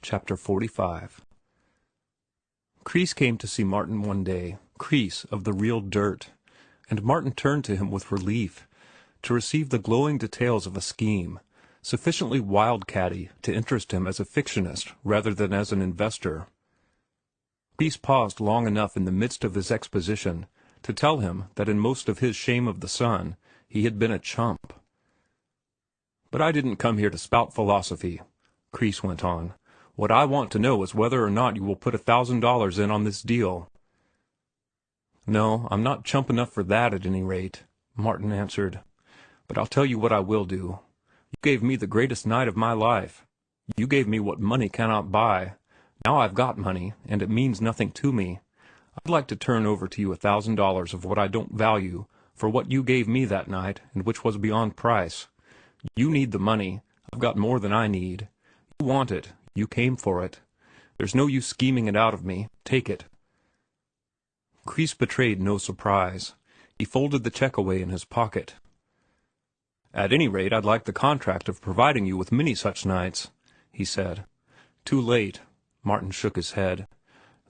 Chapter 45. Kreese came to see Martin one day, Kreese of the real dirt, and Martin turned to him with relief to receive the glowing details of a scheme sufficiently wildcatty to interest him as a fictionist rather than as an investor. Kreese paused long enough in the midst of his exposition to tell him that in most of his Shame of the Sun he had been a chump. "But I didn't come here to spout philosophy," Kreese went on. "What I want to know is whether or not you will put $1,000 in on this deal." "No, I'm not chump enough for that at any rate," Martin answered. "But I'll tell you what I will do. You gave me the greatest night of my life. You gave me what money cannot buy. Now I've got money, and it means nothing to me. I'd like to turn over to you $1,000 of what I don't value for what you gave me that night and which was beyond price. You need the money. I've got more than I need. You want it. You came for it. There's no use scheming it out of me. Take it." Kreese betrayed no surprise. He folded the check away in his pocket. "At any rate, I'd like the contract of providing you with many such nights," he said. "Too late." Martin shook his head.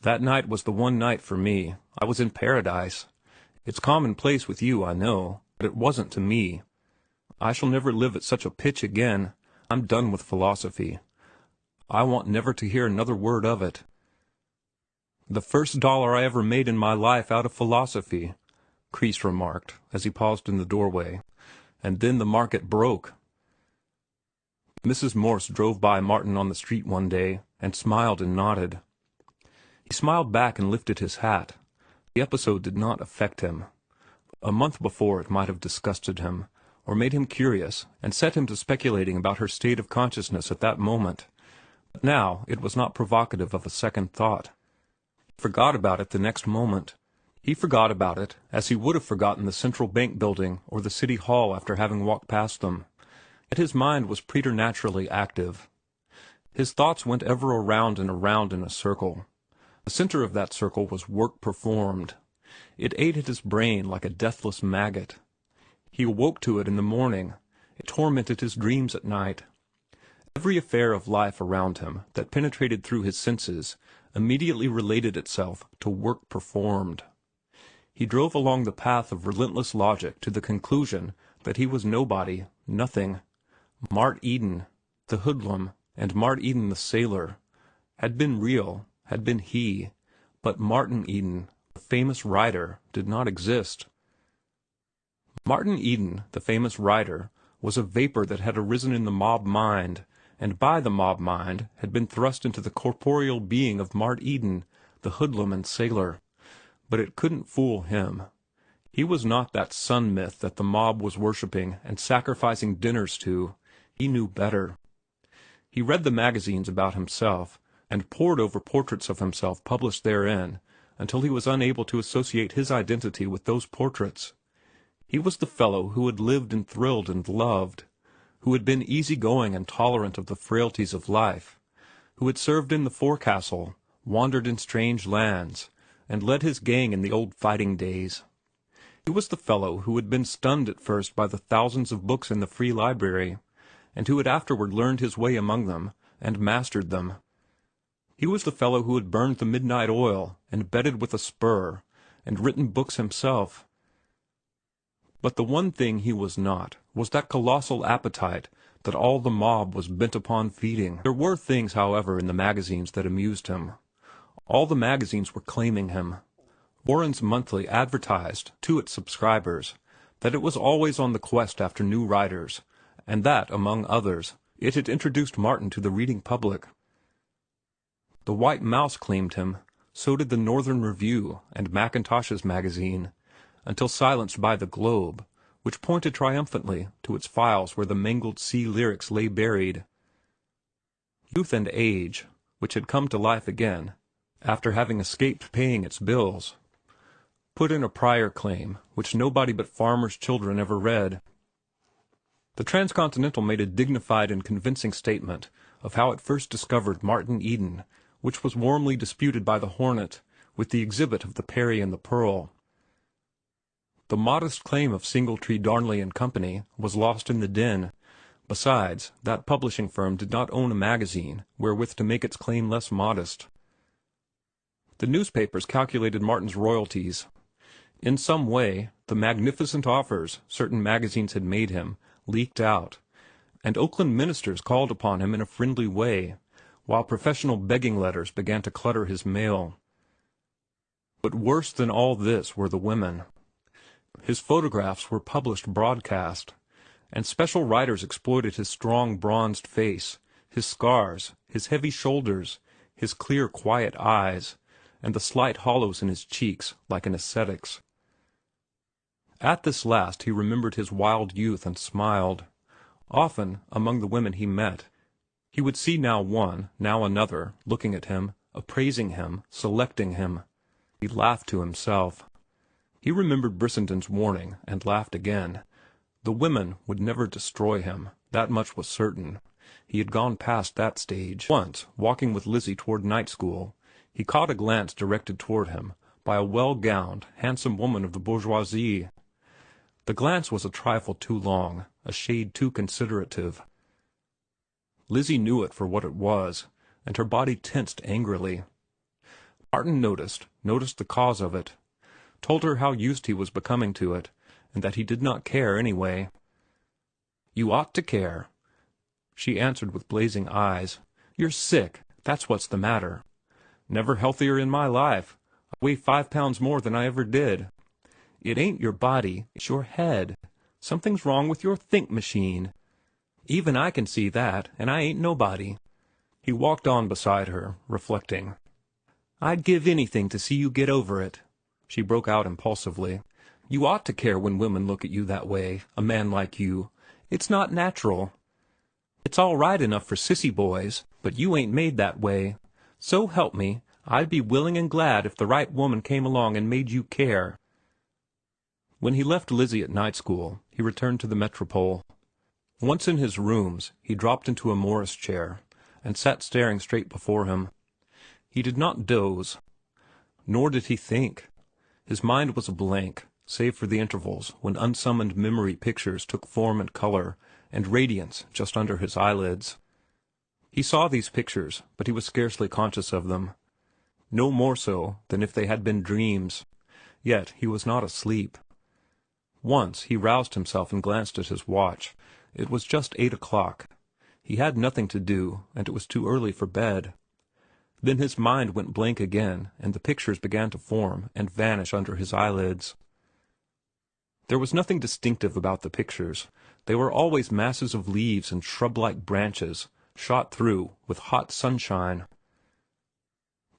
"That night was the one night for me. I was in paradise. It's commonplace with you, I know, but it wasn't to me. I shall never live at such a pitch again. I'm done with philosophy. I want never to hear another word of it. The first dollar I ever made in my life out of philosophy," Kreese remarked as he paused in the doorway. "And then the market broke." Mrs. Morse drove by Martin on the street one day and smiled and nodded. He smiled back and lifted his hat. The episode did not affect him. A month before it might have disgusted him, or made him curious and set him to speculating about her state of consciousness at that moment. But now it was not provocative of a second thought. He forgot about it the next moment. He forgot about it as he would have forgotten the Central Bank building or the City Hall after having walked past them. Yet his mind was preternaturally active. His thoughts went ever around and around in a circle. The center of that circle was work performed. It ate at his brain like a deathless maggot. He awoke to it in the morning. It tormented his dreams at night. Every affair of life around him that penetrated through his senses immediately related itself to work performed. He drove along the path of relentless logic to the conclusion that he was nobody, nothing. Mart Eden, the hoodlum, and Mart Eden the sailor, had been real, had been he, but Martin Eden, the famous writer, did not exist. Martin Eden, the famous writer, was a vapor that had arisen in the mob mind, and by the mob mind had been thrust into the corporeal being of Mart Eden, the hoodlum and sailor. But it couldn't fool him. He was not that sun myth that the mob was worshipping and sacrificing dinners to. He knew better. He read the magazines about himself, and pored over portraits of himself published therein, until he was unable to associate his identity with those portraits. He was the fellow who had lived and thrilled and loved, who had been easy-going and tolerant of the frailties of life, who had served in the forecastle, wandered in strange lands, and led his gang in the old fighting days. He was the fellow who had been stunned at first by the thousands of books in the free library, and who had afterward learned his way among them and mastered them. He was the fellow who had burned the midnight oil and bedded with a spur and written books himself. But the one thing he was not was that colossal appetite that all the mob was bent upon feeding. There were things, however, in the magazines that amused him. All the magazines were claiming him. Warren's Monthly advertised to its subscribers that it was always on the quest after new writers, and that, among others, it had introduced Martin to the reading public. The White Mouse claimed him, so did the Northern Review and Mackintosh's magazine, until silenced by the Globe, which pointed triumphantly to its files where the mangled sea lyrics lay buried. Youth and Age, which had come to life again, after having escaped paying its bills, put in a prior claim which nobody but farmers' children ever read. The Transcontinental made a dignified and convincing statement of how it first discovered Martin Eden, which was warmly disputed by the Hornet with the exhibit of the Peri and the Pearl. The modest claim of Singletree, Darnley and Company was lost in the din, Besides, that publishing firm did not own a magazine wherewith to make its claim less modest. The newspapers calculated Martin's royalties. In some way, the magnificent offers certain magazines had made him leaked out, and Oakland ministers called upon him in a friendly way, while professional begging letters began to clutter his mail. But worse than all this were the women. His photographs were published broadcast, and special writers exploited his strong bronzed face, his scars, his heavy shoulders, his clear, quiet eyes, and the slight hollows in his cheeks, like an ascetic's. At this last he remembered his wild youth and smiled. Often, among the women he met, he would see now one, now another, looking at him, appraising him, selecting him. He laughed to himself. He remembered Brissenden's warning, and laughed again. The women would never destroy him, that much was certain. He had gone past that stage. Once, walking with Lizzie toward night school, he caught a glance directed toward him by a well-gowned, handsome woman of the bourgeoisie. The glance was a trifle too long, a shade too considerative. Lizzie knew it for what it was, and her body tensed angrily. Martin noticed the cause of it, told her how used he was becoming to it, and that he did not care anyway. "You ought to care," she answered with blazing eyes. "You're sick, that's what's the matter." "Never healthier in my life. I weigh 5 pounds more than I ever did." "It ain't your body, it's your head. Something's wrong with your think machine. Even I can see that, and I ain't nobody." He walked on beside her, reflecting. "I'd give anything to see you get over it," she broke out impulsively. "You ought to care when women look at you that way, a man like you. It's not natural. It's all right enough for sissy boys, but you ain't made that way. So help me, I'd be willing and glad if the right woman came along and made you care." When he left Lizzie at night school, he returned to the Metropole. Once in his rooms, he dropped into a Morris chair, and sat staring straight before him. He did not doze, nor did he think. His mind was a blank, save for the intervals when unsummoned memory pictures took form and color and radiance just under his eyelids. He saw these pictures, but he was scarcely conscious of them, no more so than if they had been dreams. Yet he was not asleep. Once he roused himself and glanced at his watch. It was just 8 o'clock. He had nothing to do, and it was too early for bed. Then his mind went blank again, and the pictures began to form and vanish under his eyelids. There was nothing distinctive about the pictures. They were always masses of leaves and shrub-like branches, shot through with hot sunshine.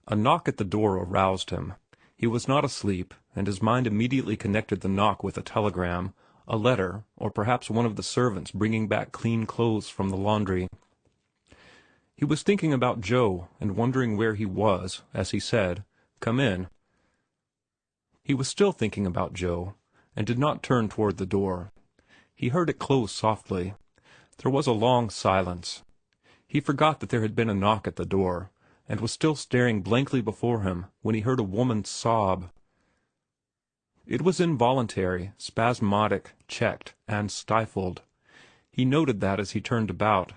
A knock at the door aroused him. He was not asleep, and his mind immediately connected the knock with a telegram, a letter, or perhaps one of the servants bringing back clean clothes from the laundry. He was thinking about Joe and wondering where he was, as he said, "Come in." He was still thinking about Joe, and did not turn toward the door. He heard it close softly. There was a long silence. He forgot that there had been a knock at the door, and was still staring blankly before him when he heard a woman's sob. It was involuntary, spasmodic, checked, and stifled. He noted that as he turned about.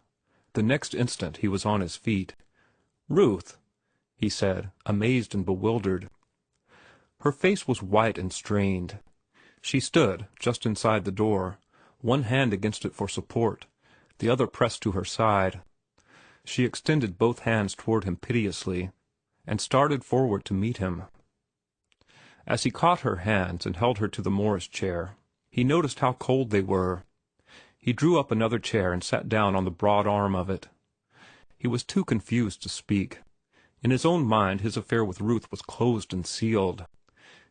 The next instant he was on his feet. "Ruth," he said, amazed and bewildered. Her face was white and strained. She stood just inside the door, one hand against it for support, the other pressed to her side. She extended both hands toward him piteously, and started forward to meet him. As he caught her hands and held her to the Morris chair, he noticed how cold they were. He drew up another chair and sat down on the broad arm of it. He was too confused to speak. In his own mind his affair with Ruth was closed and sealed.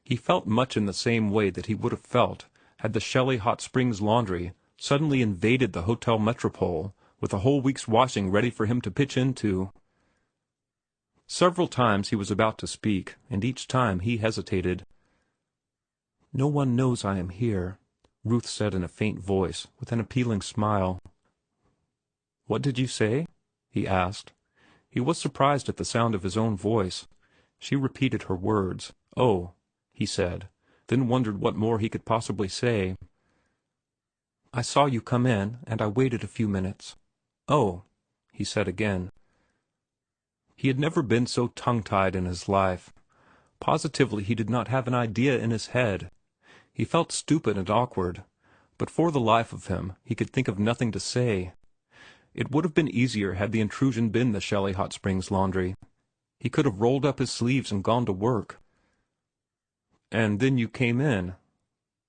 He felt much in the same way that he would have felt had the Shelley Hot Springs Laundry suddenly invaded the Hotel Metropole with a whole week's washing ready for him to pitch into. Several times he was about to speak, and each time he hesitated. "No one knows I am here," Ruth said in a faint voice, with an appealing smile. "What did you say?" he asked. He was surprised at the sound of his own voice. She repeated her words. "Oh," he said, then wondered what more he could possibly say. I saw you come in, and I waited a few minutes. Oh, he said again. He had never been so tongue-tied in his life. Positively he did not have an idea in his head. He felt stupid and awkward, but for the life of him he could think of nothing to say. It would have been easier had the intrusion been the Shelley Hot Springs Laundry. He could have rolled up his sleeves and gone to work. "And then you came in,"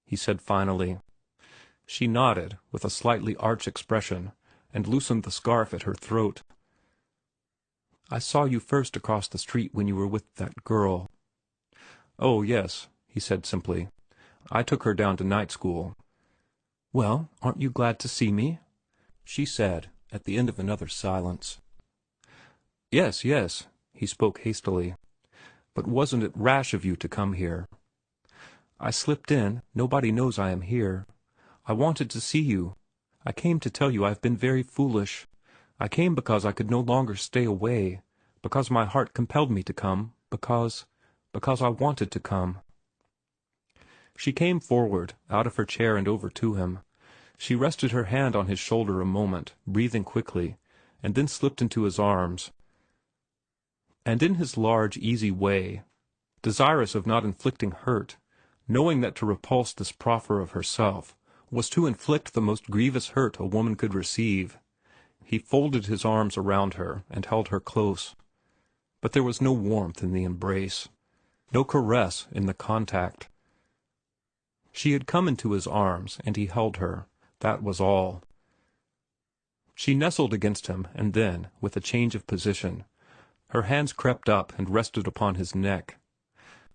he said finally. She nodded, with a slightly arch expression, and loosened the scarf at her throat. "I saw you first across the street when you were with that girl." "Oh, yes," he said simply. "I took her down to night school." "Well, aren't you glad to see me?" she said, at the end of another silence. "Yes, yes," he spoke hastily. "But wasn't it rash of you to come here?" "I slipped in. Nobody knows I am here. I wanted to see you. I came to tell you I've been very foolish. I came because I could no longer stay away, because my heart compelled me to come, because I wanted to come." She came forward, out of her chair and over to him. She rested her hand on his shoulder a moment, breathing quickly, and then slipped into his arms. And in his large, easy way, desirous of not inflicting hurt, knowing that to repulse this proffer of herself was to inflict the most grievous hurt a woman could receive, he folded his arms around her and held her close. But there was no warmth in the embrace, no caress in the contact. She had come into his arms, and he held her. That was all. She nestled against him, and then, with a change of position, her hands crept up and rested upon his neck.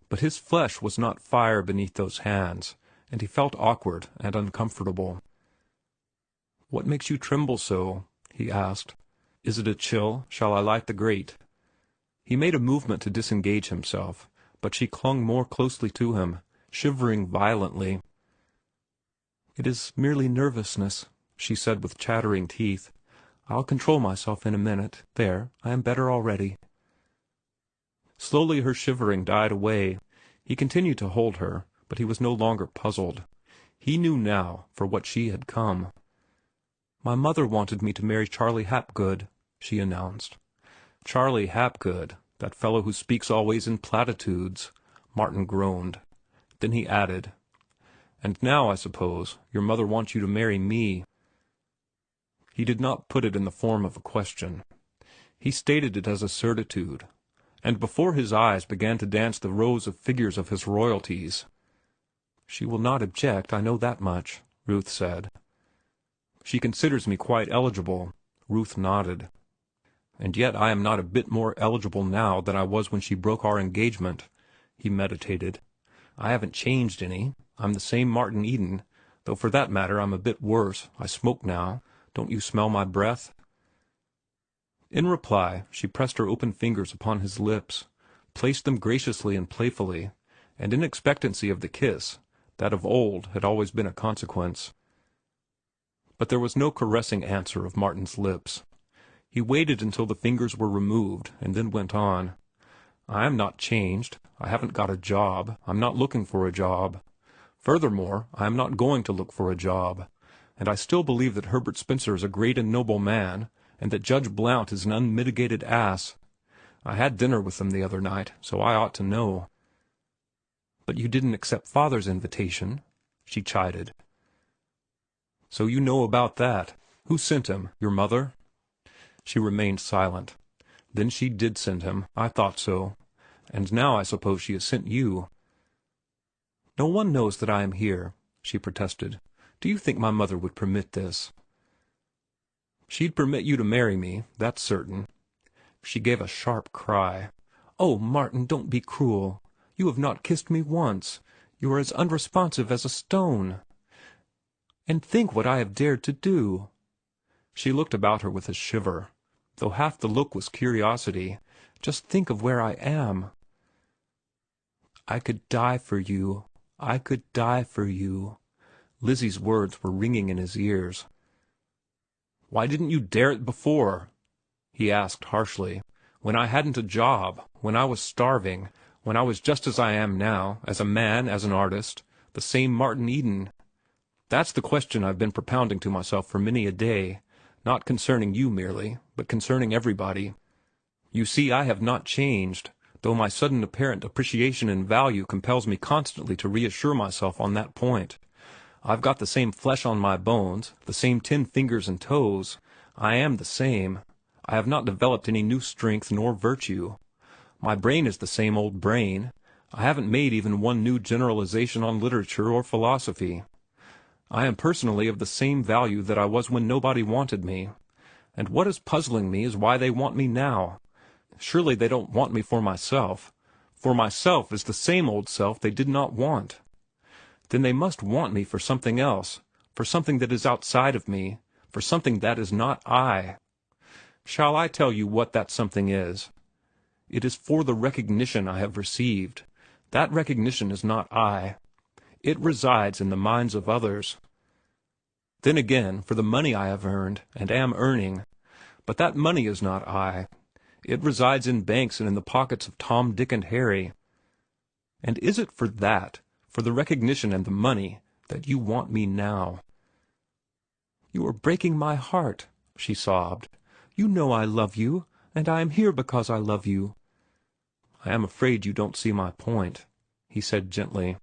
But his flesh was not fire beneath those hands, and he felt awkward and uncomfortable. "What makes you tremble so?" he asked. "Is it a chill? Shall I light the grate?" He made a movement to disengage himself, but she clung more closely to him, shivering violently. "It is merely nervousness," she said with chattering teeth. "I'll control myself in a minute. There, I am better already." Slowly her shivering died away. He continued to hold her, but he was no longer puzzled. He knew now for what she had come. "My mother wanted me to marry Charlie Hapgood," she announced. "Charlie Hapgood, that fellow who speaks always in platitudes," Martin groaned. Then he added, "And now, I suppose, your mother wants you to marry me." He did not put it in the form of a question. He stated it as a certitude, and before his eyes began to dance the rows of figures of his royalties. "She will not object, I know that much," Ruth said. "She considers me quite eligible." Ruth nodded. "And yet I am not a bit more eligible now than I was when she broke our engagement," he meditated. "I haven't changed any. I'm the same Martin Eden, though for that matter I'm a bit worse. I smoke now. Don't you smell my breath?" In reply, she pressed her open fingers upon his lips, placed them graciously and playfully, and in expectancy of the kiss, that of old had always been a consequence. But there was no caressing answer of Martin's lips. He waited until the fingers were removed, and then went on. "I am not changed. I haven't got a job. I'm not looking for a job. Furthermore, I am not going to look for a job. And I still believe that Herbert Spencer is a great and noble man, and that Judge Blount is an unmitigated ass. I had dinner with them the other night, so I ought to know." "But you didn't accept Father's invitation," she chided. "So you know about that. Who sent him? Your mother?" She remained silent. "Then she did send him. I thought so. And now I suppose she has sent you." "No one knows that I am here," she protested. "Do you think my mother would permit this?" "She'd permit you to marry me, that's certain." She gave a sharp cry. "Oh, Martin, don't be cruel. You have not kissed me once. You are as unresponsive as a stone. And think what I have dared to do." She looked about her with a shiver, though half the look was curiosity. "Just think of where I am." "I could die for you. I could die for you." Lizzie's words were ringing in his ears. "Why didn't you dare it before?" he asked harshly. "When I hadn't a job, when I was starving, when I was just as I am now, as a man, as an artist, the same Martin Eden." That's the question I've been propounding to myself for many a day, not concerning you merely, but concerning everybody. You see, I have not changed, though my sudden apparent appreciation and value compels me constantly to reassure myself on that point. I've got the same flesh on my bones, the same 10 fingers and toes. I am the same. I have not developed any new strength nor virtue. My brain is the same old brain. I haven't made even one new generalization on literature or philosophy. I am personally of the same value that I was when nobody wanted me. And what is puzzling me is why they want me now. Surely they don't want me for myself. For myself is the same old self they did not want. Then they must want me for something else, for something that is outside of me, for something that is not I. Shall I tell you what that something is? It is for the recognition I have received. That recognition is not I. It resides in the minds of others. Then again, for the money I have earned and am earning. But that money is not I. It resides in banks and in the pockets of Tom, Dick, and Harry. And is it for that, for the recognition and the money, that you want me now? You are breaking my heart, she sobbed. You know I love you, and I am here because I love you. I am afraid you don't see my point, he said gently.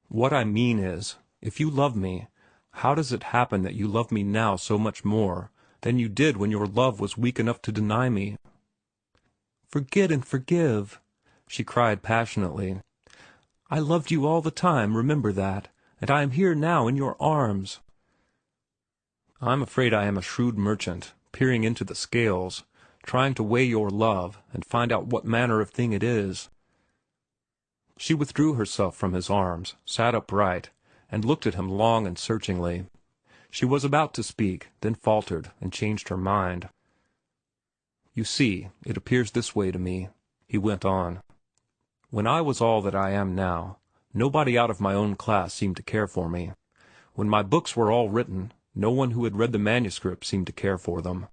What I mean is, if you love me, how does it happen that you love me now so much more than you did when your love was weak enough to deny me? Forget and forgive, she cried passionately. I loved you all the time, remember that, and I am here now in your arms. I'm afraid I am a shrewd merchant, peering into the scales, trying to weigh your love and find out what manner of thing it is. She withdrew herself from his arms, sat upright, and looked at him long and searchingly. She was about to speak, then faltered and changed her mind. You see, it appears this way to me, he went on. When I was all that I am now, nobody out of my own class seemed to care for me. When my books were all written, no one who had read the manuscript seemed to care for them.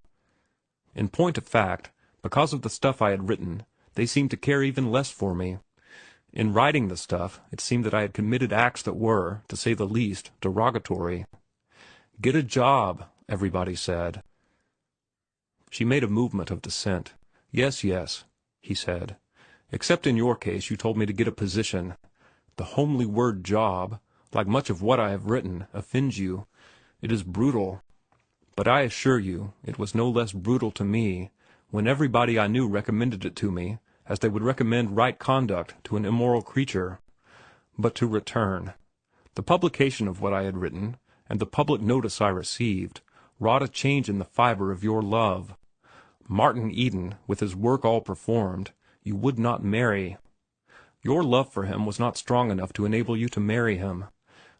In point of fact, because of the stuff I had written, they seemed to care even less for me. In writing the stuff, it seemed that I had committed acts that were, to say the least, derogatory. Get a job, everybody said. She made a movement of dissent. Yes, yes, he said. Except in your case you told me to get a position. The homely word job, like much of what I have written, offends you. It is brutal. But I assure you it was no less brutal to me when everybody I knew recommended it to me, as they would recommend right conduct to an immoral creature. But to return. The publication of what I had written, and the public notice I received, wrought a change in the fibre of your love. Martin Eden, with his work all performed, you would not marry. Your love for him was not strong enough to enable you to marry him.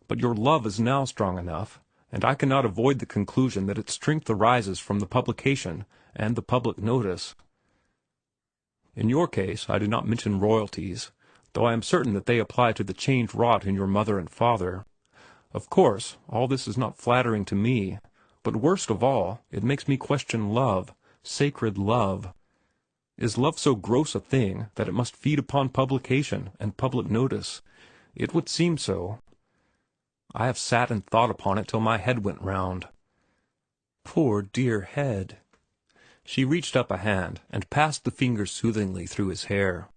But your love is now strong enough, and I cannot avoid the conclusion that its strength arises from the publication and the public notice. In your case I do not mention royalties, though I am certain that they apply to the change wrought in your mother and father. Of course, all this is not flattering to me, but worst of all, it makes me question love, sacred love. Is love so gross a thing that it must feed upon publication and public notice? It would seem so. I have sat and thought upon it till my head went round. Poor dear head. She reached up a hand and passed the fingers soothingly through his hair.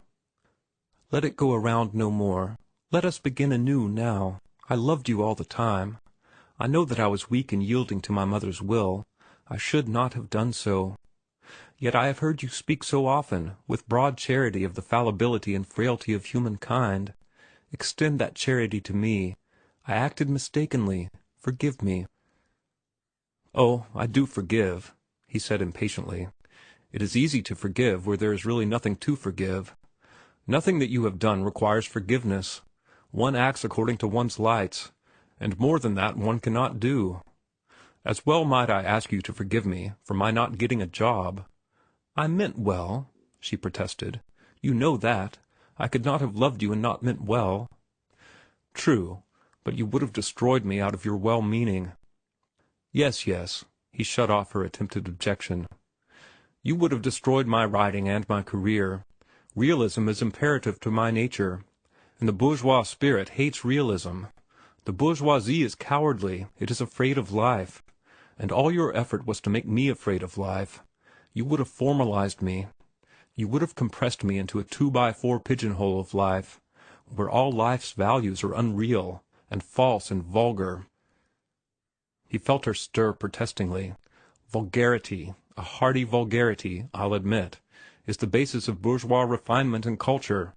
Let it go around no more. Let us begin anew now. I loved you all the time. I know that I was weak in yielding to my mother's will. I should not have done so. Yet I have heard you speak so often, with broad charity, of the fallibility and frailty of humankind. Extend that charity to me. I acted mistakenly. Forgive me. Oh, I do forgive, he said impatiently. It is easy to forgive where there is really nothing to forgive. Nothing that you have done requires forgiveness. One acts according to one's lights, and more than that one cannot do. As well might I ask you to forgive me for my not getting a job. I meant well, she protested. You know that. I could not have loved you and not meant well. True, but you would have destroyed me out of your well-meaning. Yes, yes, he shut off her attempted objection. You would have destroyed my writing and my career. Realism is imperative to my nature, and the bourgeois spirit hates realism. The bourgeoisie is cowardly. It is afraid of life. And all your effort was to make me afraid of life. You would have formalized me. You would have compressed me into a 2x4 pigeonhole of life, where all life's values are unreal and false and vulgar." He felt her stir protestingly. "Vulgarity, a hearty vulgarity, I'll admit, is the basis of bourgeois refinement and culture.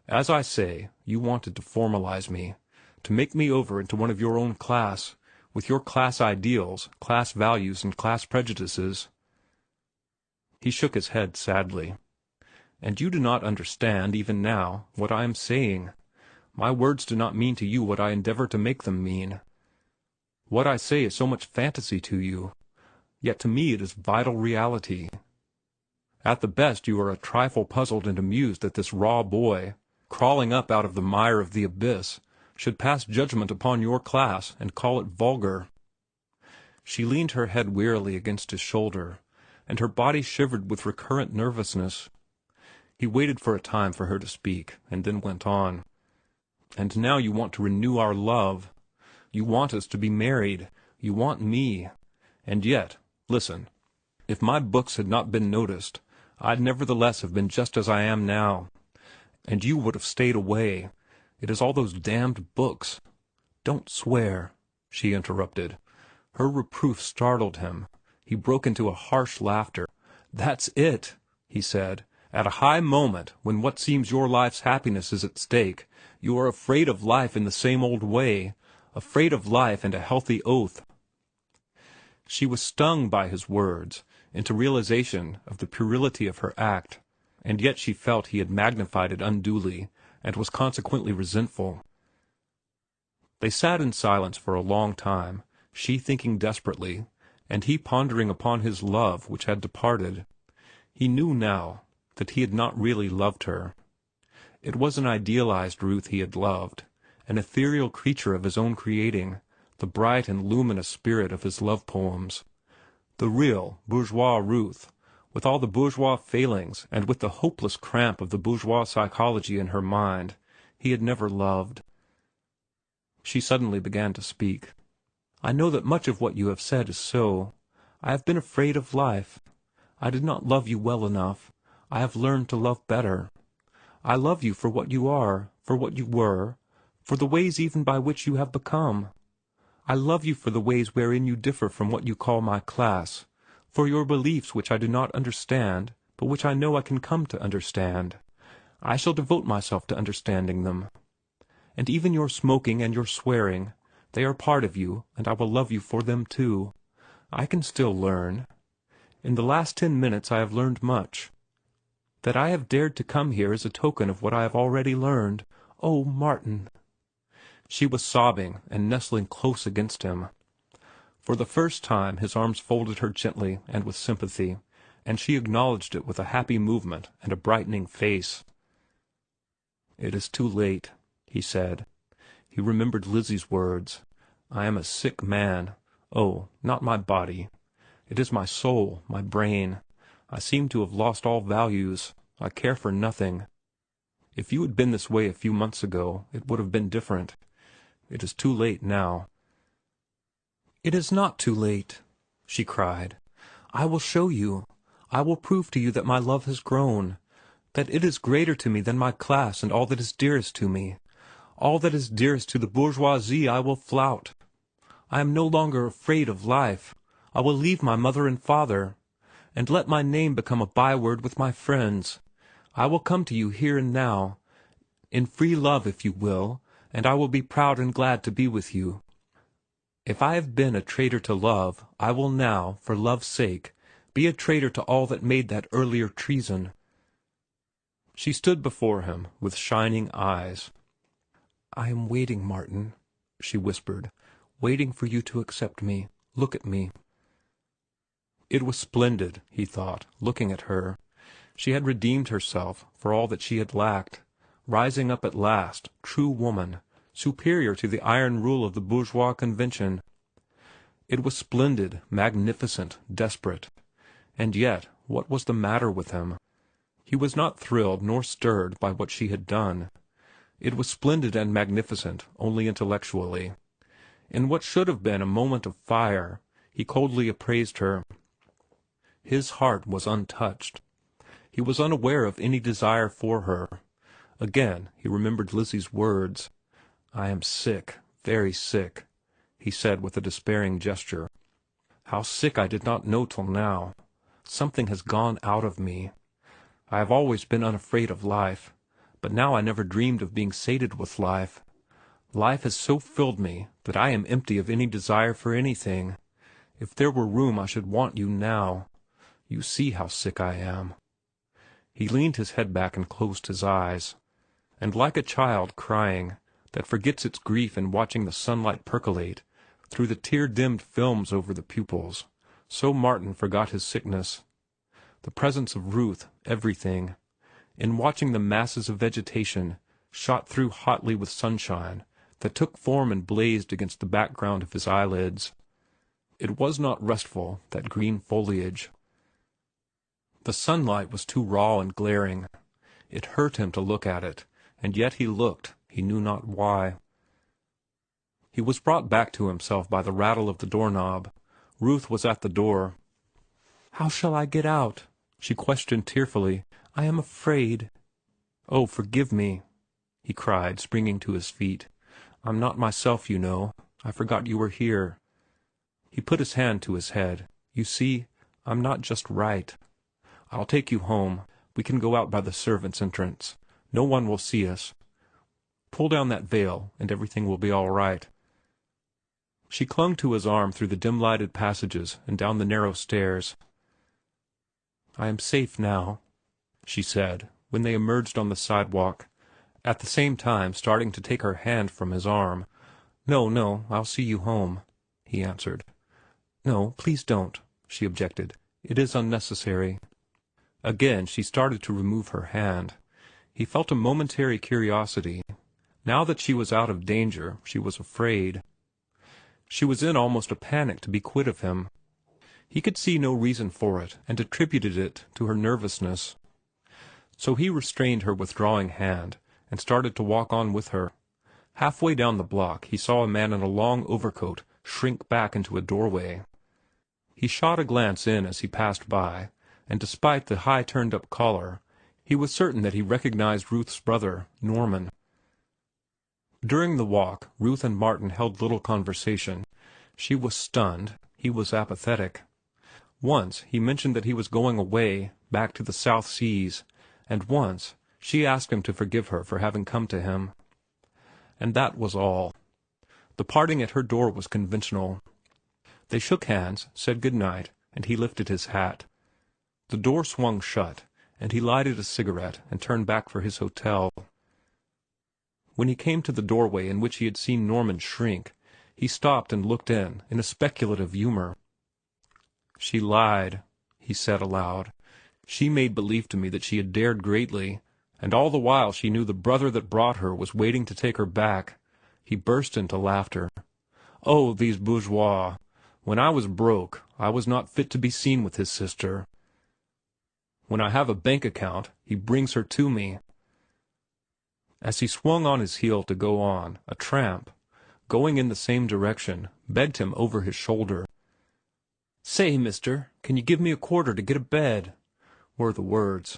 As I say, you wanted to formalize me, to make me over into one of your own class, with your class ideals, class values, and class prejudices." He shook his head sadly. "And you do not understand, even now, what I am saying. My words do not mean to you what I endeavor to make them mean. What I say is so much fantasy to you, yet to me it is vital reality. At the best you are a trifle puzzled and amused that this raw boy, crawling up out of the mire of the abyss, should pass judgment upon your class and call it vulgar." She leaned her head wearily against his shoulder, and her body shivered with recurrent nervousness. He waited for a time for her to speak, and then went on. "And now you want to renew our love. You want us to be married. You want me. And yet, listen, if my books had not been noticed, I'd nevertheless have been just as I am now. And you would have stayed away. It is all those damned books." "Don't swear," she interrupted. Her reproof startled him. He broke into a harsh laughter. "That's it," he said. "At a high moment, when what seems your life's happiness is at stake, you are afraid of life in the same old way, afraid of life and a healthy oath." She was stung by his words into realization of the puerility of her act, and yet she felt he had magnified it unduly, and was consequently resentful. They sat in silence for a long time, she thinking desperately, and he pondering upon his love which had departed. He knew now that he had not really loved her. It was an idealized Ruth he had loved, an ethereal creature of his own creating, the bright and luminous spirit of his love poems. The real bourgeois Ruth, with all the bourgeois failings and with the hopeless cramp of the bourgeois psychology in her mind, he had never loved. She suddenly began to speak. "I know that much of what you have said is so. I have been afraid of life. I did not love you well enough. I have learned to love better. I love you for what you are, for what you were, for the ways even by which you have become. I love you for the ways wherein you differ from what you call my class, for your beliefs which I do not understand, but which I know I can come to understand. I shall devote myself to understanding them. And even your smoking and your swearing, they are part of you, and I will love you for them too. I can still learn. In the last 10 minutes I have learned much. That I have dared to come here is a token of what I have already learned. Oh, Martin!" She was sobbing and nestling close against him. For the first time his arms folded her gently and with sympathy, and she acknowledged it with a happy movement and a brightening face. "It is too late," he said. He remembered Lizzie's words. "I am a sick man. Oh, not my body. It is my soul, my brain. I seem to have lost all values. I care for nothing. If you had been this way a few months ago, it would have been different. It is too late now." "It is not too late," she cried. "I will show you. I will prove to you that my love has grown, that it is greater to me than my class and all that is dearest to me. All that is dearest to the bourgeoisie I will flout. I am no longer afraid of life. I will leave my mother and father, and let my name become a byword with my friends. I will come to you here and now, in free love if you will, and I will be proud and glad to be with you. If I have been a traitor to love, I will now, for love's sake, be a traitor to all that made that earlier treason." She stood before him with shining eyes. "I am waiting, Martin," she whispered, "waiting for you to accept me. Look at me." It was splendid, he thought, looking at her. She had redeemed herself for all that she had lacked, rising up at last, true woman, superior to the iron rule of the bourgeois convention. It was splendid, magnificent, desperate. And yet, what was the matter with him? He was not thrilled nor stirred by what she had done. It was splendid and magnificent only intellectually. In what should have been a moment of fire, he coldly appraised her. His heart was untouched. He was unaware of any desire for her. Again he remembered Lizzie's words. "I am sick, very sick," he said with a despairing gesture. "How sick I did not know till now. Something has gone out of me. I have always been unafraid of life, but now I never dreamed of being sated with life. Life has so filled me that I am empty of any desire for anything. If there were room I should want you now. You see how sick I am." He leaned his head back and closed his eyes, and like a child crying that forgets its grief in watching the sunlight percolate through the tear-dimmed films over the pupils, so Martin forgot his sickness, the presence of Ruth, everything, in watching the masses of vegetation shot through hotly with sunshine that took form and blazed against the background of his eyelids. It was not restful, that green foliage. The sunlight was too raw and glaring. It hurt him to look at it, and yet he looked, he knew not why. He was brought back to himself by the rattle of the doorknob. Ruth was at the door. "How shall I get out?" she questioned tearfully. "I am afraid." "Oh, forgive me," he cried, springing to his feet. "I'm not myself, you know. I forgot you were here." He put his hand to his head. "You see, I'm not just right. I'll take you home. We can go out by the servants' entrance. No one will see us. Pull down that veil, and everything will be all right." She clung to his arm through the dim-lighted passages and down the narrow stairs. "I am safe now," she said, when they emerged on the sidewalk, at the same time starting to take her hand from his arm. "No, no, I'll see you home," he answered. "No, please don't," she objected. "It is unnecessary." Again she started to remove her hand. He felt a momentary curiosity. Now that she was out of danger, she was afraid. She was in almost a panic to be quit of him. He could see no reason for it, and attributed it to her nervousness. So he restrained her withdrawing hand, and started to walk on with her. Halfway down the block he saw a man in a long overcoat shrink back into a doorway. He shot a glance in as he passed by, and despite the high turned-up collar, he was certain that he recognized Ruth's brother, Norman. During the walk, Ruth and Martin held little conversation. She was stunned. He was apathetic. Once he mentioned that he was going away, back to the South Seas, and once she asked him to forgive her for having come to him. And that was all. The parting at her door was conventional. They shook hands, said good night, and he lifted his hat. The door swung shut, and he lighted a cigarette and turned back for his hotel. When he came to the doorway in which he had seen Norman shrink, he stopped and looked in a speculative humor. "She lied," he said aloud. "She made believe to me that she had dared greatly, and all the while she knew the brother that brought her was waiting to take her back." He burst into laughter. "Oh, these bourgeois! When I was broke, I was not fit to be seen with his sister. When I have a bank account, he brings her to me." As he swung on his heel to go on, a tramp, going in the same direction, begged him over his shoulder. "Say, mister, can you give me a quarter to get a bed?" were the words.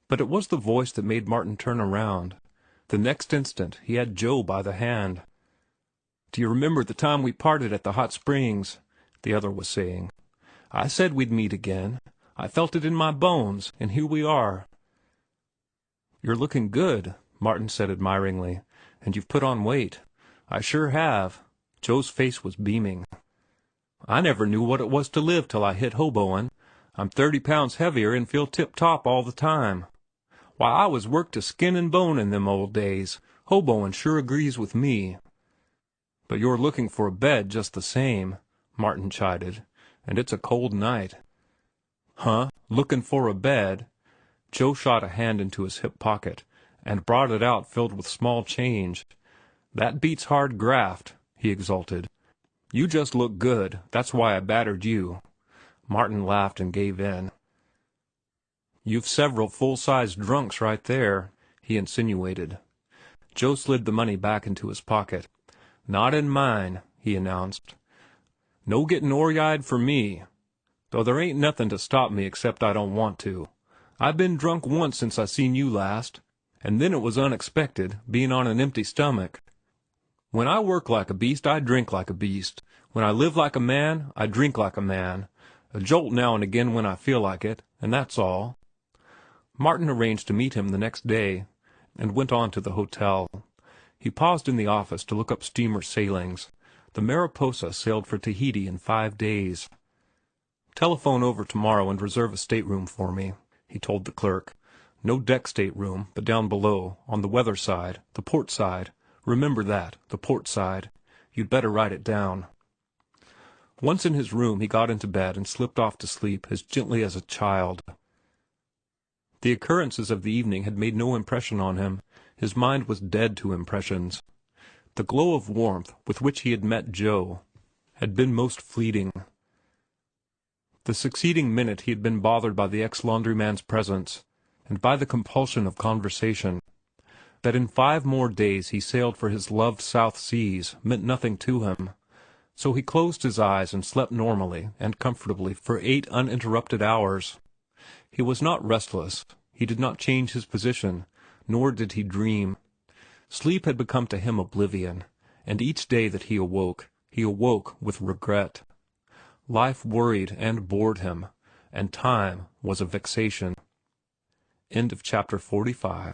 But it was the voice that made Martin turn around. The next instant he had Joe by the hand. "Do you remember the time we parted at the hot springs?" the other was saying. "I said we'd meet again. I felt it in my bones, and here we are." "You're looking good," Martin said admiringly, "and you've put on weight." "I sure have." Joe's face was beaming. "I never knew what it was to live till I hit hoboing. I'm 30 pounds heavier and feel tip-top all the time. Why, I was worked to skin and bone in them old days. Hoboing sure agrees with me." "But you're looking for a bed just the same," Martin chided, "and it's a cold night." "Huh? Looking for a bed?" Joe shot a hand into his hip pocket and brought it out filled with small change. "That beats hard graft," he exulted. "You just look good. That's why I battered you." Martin laughed and gave in. "You've several full-sized drunks right there," he insinuated. Joe slid the money back into his pocket. "Not in mine," he announced. "No gettin' o'er-eyed for me, though there ain't nothin' to stop me except I don't want to. I've been drunk once since I seen you last, and then it was unexpected, bein' on an empty stomach. When I work like a beast, I drink like a beast. When I live like a man, I drink like a man. A jolt now and again when I feel like it, and that's all." Martin arranged to meet him the next day, and went on to the hotel. He paused in the office to look up steamer sailings. The Mariposa sailed for Tahiti in 5 days. "Telephone over tomorrow and reserve a stateroom for me," he told the clerk. "No deck stateroom, but down below, on the weather side, the port side. Remember that, the port side. You'd better write it down." Once in his room, he got into bed and slipped off to sleep as gently as a child. The occurrences of the evening had made no impression on him. His mind was dead to impressions. The glow of warmth with which he had met Joe had been most fleeting. The succeeding minute he had been bothered by the ex-laundryman's presence, and by the compulsion of conversation. That in 5 more days he sailed for his loved South Seas meant nothing to him. So he closed his eyes and slept normally and comfortably for 8 uninterrupted hours. He was not restless. He did not change his position, nor did he dream. Sleep had become to him oblivion, and each day that he awoke with regret. Life worried and bored him, and time was a vexation. End of chapter 45.